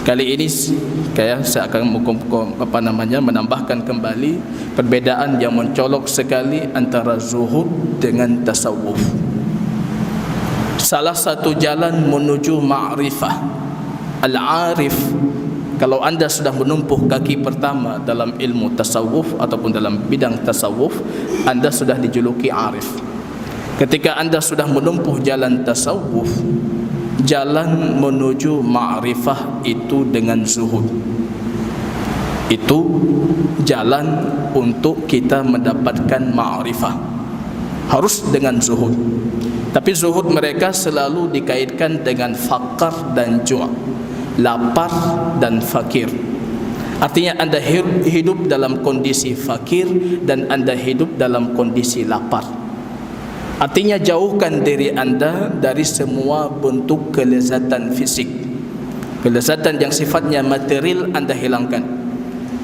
Kali ini saya akan menambahkan kembali perbezaan yang mencolok sekali antara zuhud dengan tasawuf. Salah satu jalan menuju ma'rifah, al-arif. Kalau anda sudah menumpuh kaki pertama dalam ilmu tasawuf ataupun dalam bidang tasawuf, anda sudah dijuluki arif. Ketika anda sudah menumpuh jalan tasawuf, jalan menuju ma'rifah itu dengan zuhud. Itu jalan untuk kita mendapatkan ma'rifah, harus dengan zuhud. Tapi zuhud mereka selalu dikaitkan dengan faqar dan ju', lapar dan fakir. Artinya anda hidup dalam kondisi fakir dan anda hidup dalam kondisi lapar. Artinya jauhkan diri anda dari semua bentuk kelezatan fisik. Kelezatan yang sifatnya material anda hilangkan,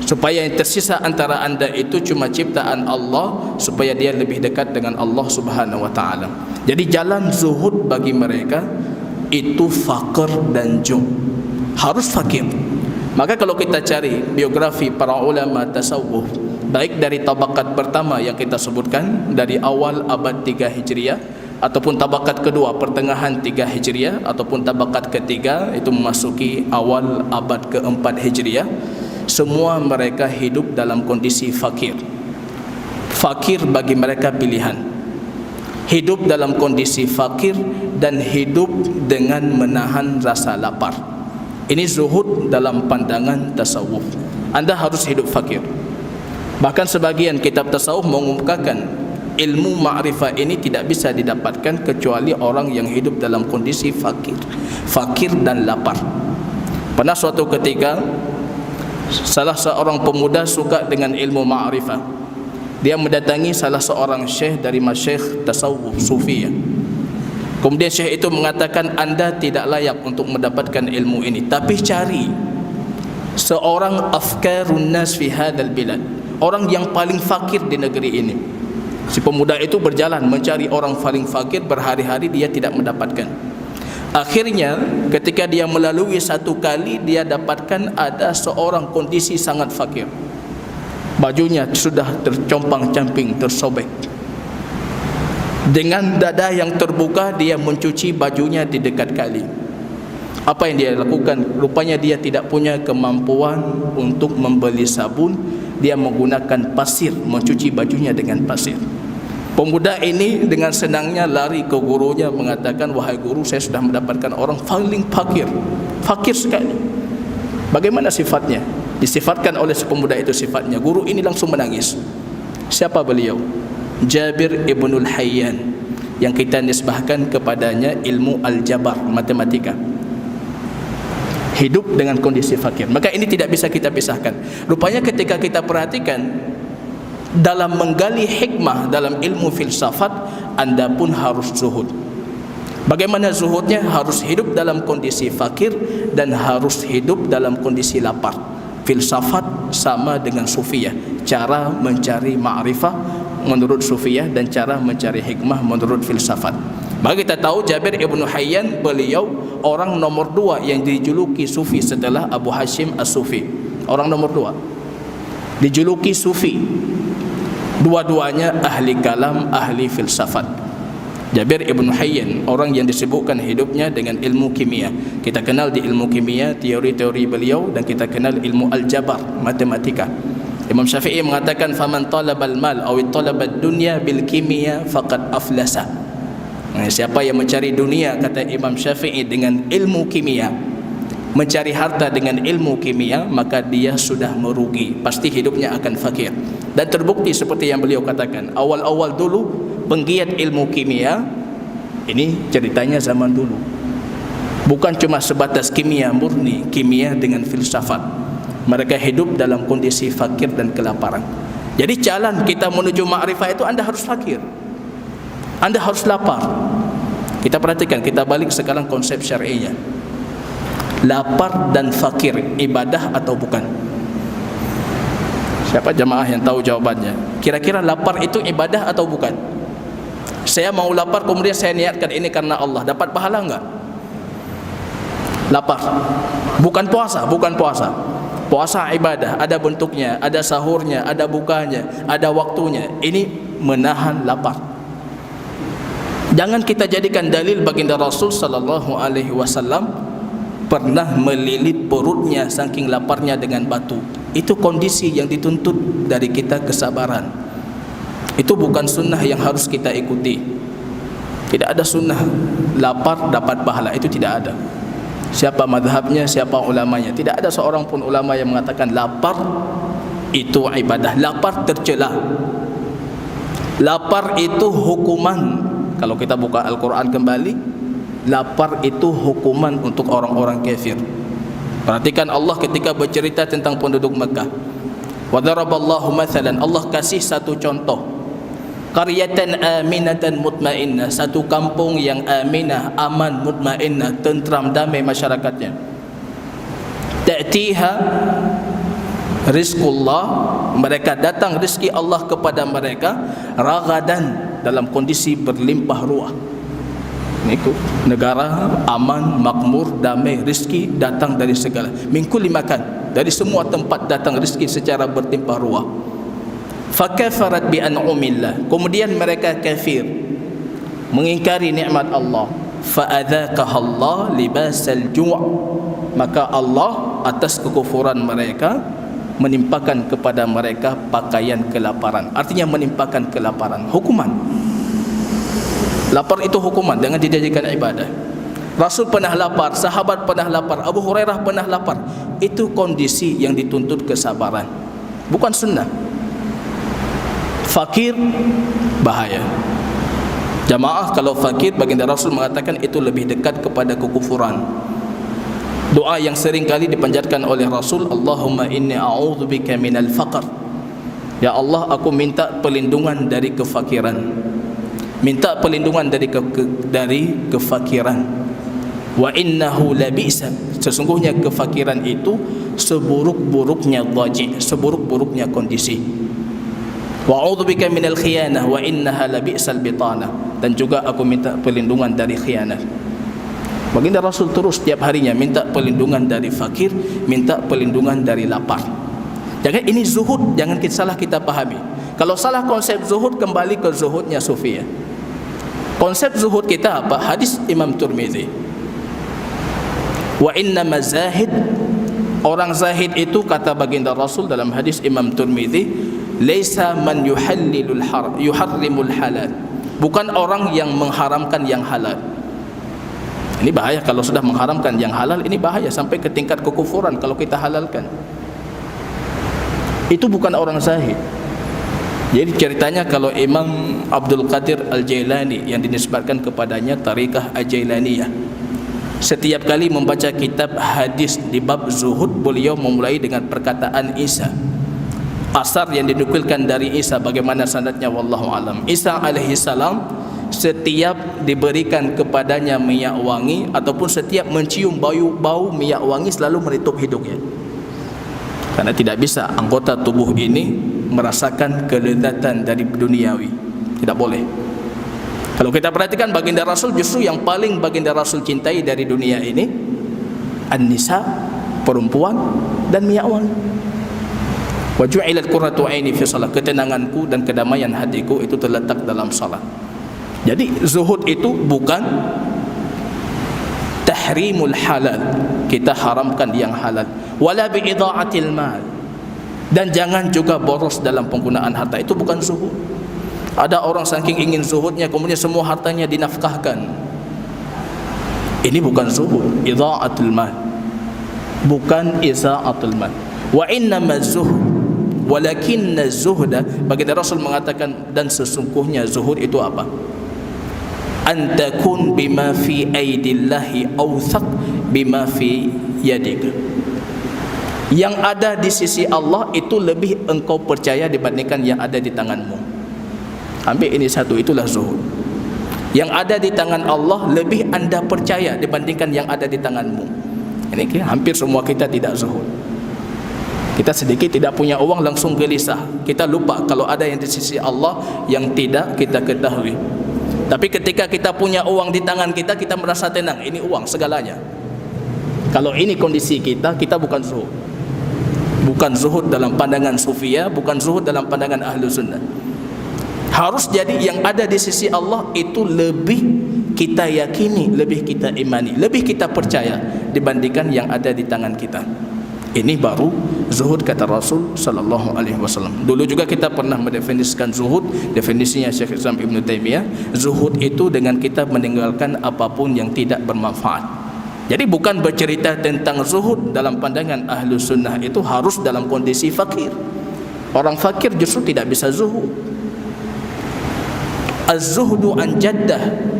supaya yang tersisa antara anda itu cuma ciptaan Allah, supaya dia lebih dekat dengan Allah Subhanahu wa ta'ala. Jadi jalan zuhud bagi mereka itu faqr dan ju', harus fakir. Maka kalau kita cari biografi para ulama tasawuf, baik dari tabakat pertama yang kita sebutkan dari awal abad 3 Hijriah, ataupun tabakat kedua pertengahan 3 Hijriah, ataupun tabakat ketiga itu memasuki awal abad ke-4 Hijriah, semua mereka hidup dalam kondisi fakir. Fakir bagi mereka pilihan, hidup dalam kondisi fakir dan hidup dengan menahan rasa lapar. Ini zuhud dalam pandangan tasawuf. Anda harus hidup fakir. Bahkan sebagian kitab tasawuf mengumumkakan ilmu ma'rifah ini tidak bisa didapatkan kecuali orang yang hidup dalam kondisi fakir dan lapar. Pernah suatu ketika salah seorang pemuda suka dengan ilmu ma'rifah. Dia mendatangi salah seorang syekh dari masyayikh tasawuf sufi. Kemudian syekh itu mengatakan, anda tidak layak untuk mendapatkan ilmu ini, tapi cari seorang afkarun nas fi hadzal bilad, orang yang paling fakir di negeri ini. Si pemuda itu berjalan mencari orang paling fakir, berhari-hari dia tidak mendapatkan. Akhirnya ketika dia melalui satu kali, dia dapatkan ada seorang kondisi sangat fakir. Bajunya sudah tercompang-camping, tersobek. Dengan dada yang terbuka, dia mencuci bajunya di dekat kali. Apa yang dia lakukan? Rupanya dia tidak punya kemampuan untuk membeli sabun. Dia menggunakan pasir, mencuci bajunya dengan pasir. Pemuda ini dengan senangnya lari ke gurunya, mengatakan, wahai guru, saya sudah mendapatkan orang paling fakir, fakir sekali. Bagaimana sifatnya? Disifatkan oleh si pemuda itu sifatnya. Guru ini langsung menangis. Siapa beliau? Jabir ibnul Hayyan, yang kita nisbahkan kepadanya ilmu aljabar, matematika. Hidup dengan kondisi fakir. Maka ini tidak bisa kita pisahkan. Rupanya ketika kita perhatikan dalam menggali hikmah dalam ilmu filsafat, anda pun harus zuhud. Bagaimana zuhudnya? Harus hidup dalam kondisi fakir dan harus hidup dalam kondisi lapar. Filsafat sama dengan sufiyah, cara mencari ma'rifah menurut sufiyah dan cara mencari hikmah menurut filsafat. Maka kita tahu Jabir ibn Hayyan, beliau orang nomor 2 yang dijuluki sufi setelah Abu Hashim as-Sufi. Orang nomor 2 dijuluki sufi. Dua-duanya ahli kalam, ahli filsafat. Jabir ibn Hayyan orang yang disebutkan hidupnya dengan ilmu kimia. Kita kenal di ilmu kimia teori-teori beliau, dan kita kenal ilmu aljabar, matematika. Imam Syafi'i mengatakan, faman talabal mal aw talabad dunya bil kimia faqad aflasa. Siapa yang mencari dunia, kata Imam Syafi'i, dengan ilmu kimia, mencari harta dengan ilmu kimia, maka dia sudah merugi, pasti hidupnya akan fakir. Dan terbukti seperti yang beliau katakan, awal-awal dulu penggiat ilmu kimia, ini ceritanya zaman dulu, bukan cuma sebatas kimia murni, kimia dengan filsafat. Mereka hidup dalam kondisi fakir dan kelaparan. Jadi jalan kita menuju ma'rifah itu, anda harus fakir, anda harus lapar. Kita perhatikan, kita balik sekarang konsep syar'inya. Lapar dan fakir, ibadah atau bukan? Siapa jamaah yang tahu jawabannya? Kira-kira lapar itu ibadah atau bukan? Saya mau lapar, kemudian saya niatkan ini karena Allah, dapat pahala enggak? Lapar Bukan puasa, bukan puasa. Puasa ibadah, ada bentuknya, ada sahurnya, ada bukanya, ada waktunya. Ini menahan lapar. Jangan kita jadikan dalil baginda Rasul sallallahu alaihi wasallam pernah melilit perutnya saking laparnya dengan batu. Itu kondisi yang dituntut dari kita, kesabaran. Itu bukan sunnah yang harus kita ikuti. Tidak ada sunnah lapar dapat pahala, itu tidak ada. Siapa madhabnya, siapa ulamanya? Tidak ada seorang pun ulama yang mengatakan lapar itu ibadah. Lapar tercela. Lapar itu hukuman. Kalau kita buka Al-Quran kembali, lapar itu hukuman untuk orang-orang kafir. Perhatikan Allah ketika bercerita tentang penduduk Mekah. Wa daraballahu mathalan, Allah kasih satu contoh. Qaryatan aminatan mutmainnah, satu kampung yang aminah, aman, mutmainnah, tentram, damai masyarakatnya. Ta'tiha rizqullah, mereka datang rezeki Allah kepada mereka ragadan, dalam kondisi berlimpah ruah. Itu negara aman, makmur, damai, rezeki datang dari segala, min kulli makan, dari semua tempat datang rezeki secara berlimpah ruah. Fakafarat bi an'umillah, kemudian mereka kafir, mengingkari nikmat Allah. Fa'adzaqaha Allah libasal ju', maka Allah atas kekufuran mereka menimpakan kepada mereka pakaian kelaparan. Artinya menimpakan kelaparan, hukuman. Lapar itu hukuman, jangan dijadikan ibadah. Rasul pernah lapar, sahabat pernah lapar, Abu Hurairah pernah lapar. Itu kondisi yang dituntut kesabaran, bukan sunnah. Fakir bahaya. Jamaah, kalau fakir, baginda Rasul mengatakan itu lebih dekat kepada kekufuran. Doa yang sering kali dipanjatkan oleh Rasul, Allahumma inni a'udzubika minal faqr. Ya Allah, aku minta perlindungan dari kefakiran. Minta perlindungan dari kefakiran. Wa innahu labisa, sesungguhnya kefakiran itu seburuk-buruknya dhaji, seburuk-buruknya kondisi. Wa a'udzubika minal khiyanah wa innaha labisal bitanah, dan juga aku minta perlindungan dari khianat. Baginda Rasul terus setiap harinya minta perlindungan dari fakir, minta perlindungan dari lapar. Jangan ini zuhud, jangan salah kita pahami. Kalau salah konsep zuhud, kembali ke zuhudnya Sufiyah. Konsep zuhud kita apa? Hadis Imam Tirmizi. Wa inna mazahid, orang zahid itu kata baginda Rasul dalam hadis Imam Tirmizi, laisa man yuharrimul halal, bukan orang yang mengharamkan yang halal. Ini bahaya kalau sudah mengharamkan yang halal, ini bahaya sampai ke tingkat kekufuran kalau kita halalkan. Itu bukan orang zahid. Jadi ceritanya kalau Imam Abdul Qadir Al-Jailani yang dinisbatkan kepadanya Tariqah Al-Jailaniyah, setiap kali membaca kitab hadis di bab zuhud, beliau memulai dengan perkataan Isa. Asar yang dinukilkan dari Isa, bagaimana sanadnya wallahu alam. Isa alaihi salam setiap diberikan kepadanya minyak wangi ataupun setiap mencium bau minyak wangi selalu menutup hidungnya, karena tidak bisa anggota tubuh ini merasakan kelezatan dari duniawi, tidak boleh. Kalau kita perhatikan baginda Rasul, justru yang paling baginda Rasul cintai dari dunia ini an-nisa, perempuan, dan minyak wangi. Wa ju'ilat qurratu aini fi shalah, ketenanganku dan kedamaian hatiku itu terletak dalam salat. Jadi zuhud itu bukan tahrimul halal, kita haramkan yang halal, wala bi'idha'atil mal, dan jangan juga boros dalam penggunaan harta. Itu bukan zuhud. Ada orang saking ingin zuhudnya kemudian semua hartanya dinafkahkan. Ini bukan zuhud, idha'atul mal, bukan iza'atul mal. Wa innama zuhud walakinna zuhda, baginda Rasul mengatakan, dan sesungguhnya zuhud itu apa? Antakun bima fi aidillahi awthaq bima fi yadik, yang ada di sisi Allah itu lebih engkau percaya dibandingkan yang ada di tanganmu. Ambil ini satu, itulah zuhud. Yang ada di tangan Allah lebih anda percaya dibandingkan yang ada di tanganmu. Ini hampir semua kita tidak zuhud. Kita sedikit tidak punya uang langsung gelisah, kita lupa kalau ada yang di sisi Allah yang tidak kita ketahui. Tapi ketika kita punya uang di tangan kita, kita merasa tenang, ini uang segalanya. Kalau ini kondisi kita, kita bukan zuhud. Bukan zuhud dalam pandangan sufia, bukan zuhud dalam pandangan ahlu sunnah. Harus jadi yang ada di sisi Allah itu lebih kita yakini, lebih kita imani, lebih kita percaya dibandingkan yang ada di tangan kita. Ini baru zuhud kata Rasul sallallahu alaihi wasallam. Dulu juga kita pernah mendefinisikan zuhud, definisinya Syekh Islam Ibn Taimiyah. Zuhud itu dengan kita meninggalkan apapun yang tidak bermanfaat. Jadi bukan bercerita tentang zuhud dalam pandangan ahlu sunnah itu harus dalam kondisi fakir. Orang fakir justru tidak bisa zuhud. Az-zuhdu an jaddah.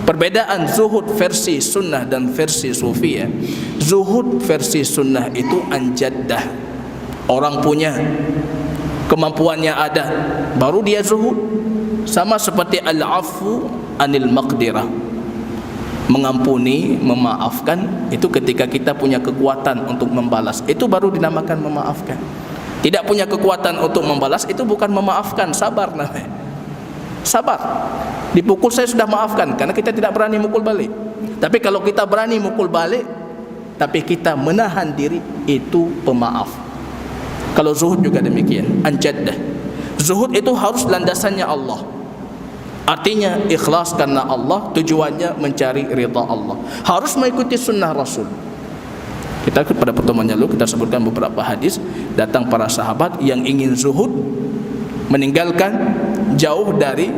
Perbedaan zuhud versi sunnah dan versi sufiyah. Zuhud versi sunnah itu an jaddah. Orang punya, kemampuannya ada, baru dia zuhud. Sama seperti al-afu anil maqdirah, mengampuni, memaafkan, itu ketika kita punya kekuatan untuk membalas, itu baru dinamakan memaafkan. Tidak punya kekuatan untuk membalas, itu bukan memaafkan, sabar namanya. Sabar. Dipukul saya sudah maafkan karena kita tidak berani mukul balik. Tapi kalau kita berani mukul balik tapi kita menahan diri, itu pemaaf. Kalau zuhud juga demikian, anjaddah. Zuhud itu harus landasannya Allah. Artinya ikhlas karena Allah, tujuannya mencari ridha Allah. Harus mengikuti sunnah Rasul. Kita pada pertemuan yang lalu kita sebutkan beberapa hadis, datang para sahabat yang ingin zuhud, meninggalkan jauh dari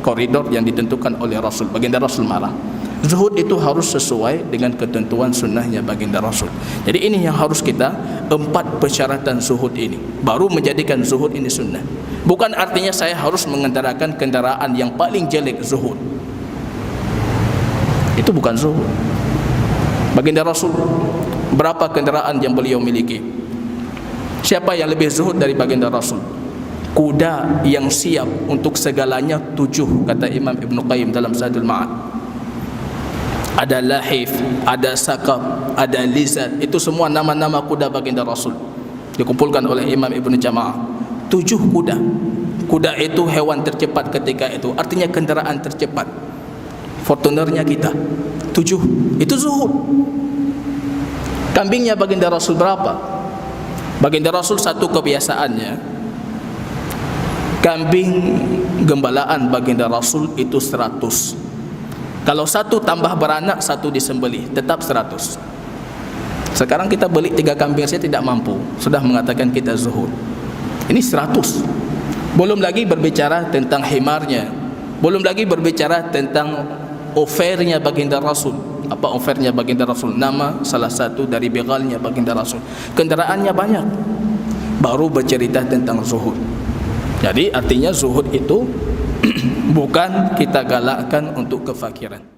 koridor yang ditentukan oleh Rasul. Baginda Rasul marah. Zuhud itu harus sesuai dengan ketentuan sunnahnya baginda Rasul. Jadi ini yang harus kita, 4 persyaratan zuhud ini baru menjadikan zuhud ini sunnah. Bukan artinya saya harus mengendarakan kendaraan yang paling jelek, zuhud. Itu bukan zuhud. Baginda Rasul, berapa kendaraan yang beliau miliki? Siapa yang lebih zuhud dari baginda Rasul? Kuda yang siap untuk segalanya 7, kata Imam Ibn Qayyim dalam Zadul Ma'ad. Ada lahif, ada sakab, ada lizat. Itu semua nama-nama kuda baginda Rasul, dikumpulkan oleh Imam Ibn Jama'ah. 7 kuda. Kuda itu hewan tercepat ketika itu, artinya kendaraan tercepat. Fortunernya kita 7. Itu zuhud. Kambingnya baginda Rasul berapa? Baginda Rasul satu kebiasaannya, kambing gembalaan baginda Rasul itu 100. Kalau satu tambah beranak, satu disembelih, tetap 100. Sekarang kita beli 3 kambing saja tidak mampu, sudah mengatakan kita zuhud. Ini 100. Belum lagi berbicara tentang himarnya, belum lagi berbicara tentang ofernya baginda Rasul. Apa ofernya baginda Rasul? Nama salah satu dari begalnya baginda Rasul. Kendaraannya banyak, baru bercerita tentang zuhud. Jadi artinya zuhud itu bukan kita galakkan untuk kefakiran.